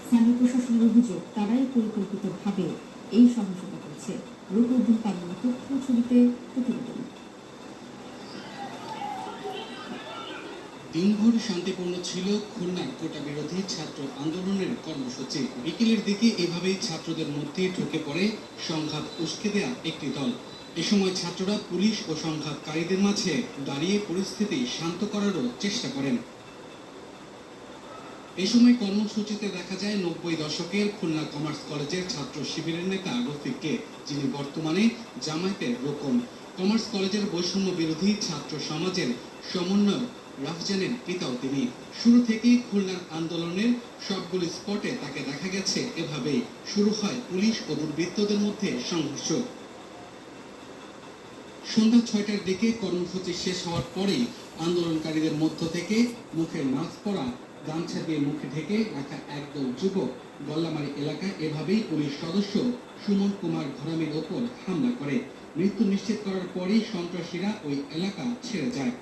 স্থানীয় প্রশাসনের অভিযোগ তারাই পরিকল্পিতভাবে এই সহিংসতা করছে। রূপউদ্দিন পাগলা তথ্য ছবিতে প্রতিবেদন। দিনভর শান্তিপূর্ণ ছিল খুলনার কোটা বিরোধী ছাত্র আন্দোলনের কর্মসূচি। বিকেলের দিকে এভাবেই ছাত্রদের মধ্যে ঢুকে পড়ে সংঘাত উস্কে দেয়া একটি দল। এ সময় ছাত্ররা পুলিশ ও সংঘাতকারীদের মাঝে দাঁড়িয়ে পরিস্থিতি শান্ত করারও চেষ্টা করেন। এ সময় কর্মসূচিতে দেখা যায় ৯০ দশকের খুলনা কমার্স কলেজের ছাত্র শিবিরের নেতা রফিককে, যিনি বর্তমানে জামায়াতের রুকন। কমার্স কলেজের বৈষম্য বিরোধী ছাত্র সমাজের সমন্বয়ক রাফজানের পিতাও তিনি। শুরু থেকেই খুলনার আন্দোলনের সবগুলো স্পটে তাকে দেখা গেছে। এভাবেই শুরু হয় পুলিশ ও দুর্বৃত্তদের মধ্যে সংঘর্ষ। সন্ধ্যা ৬টার দিকে কর্মসূচি শেষ হওয়ার পরেই আন্দোলনকারীদের মধ্য থেকে মুখে মাস্ক পরা, গামছা দিয়ে মুখে ঢেকে রাখা একদল যুবক গল্লামারী এলাকায় এভাবেই পুলিশ সদস্য সুমন কুমার ঘরামির ওপর হামলা করে। মৃত্যু নিশ্চিত করার পরেই সন্ত্রাসীরা ওই এলাকা ছেড়ে যায়।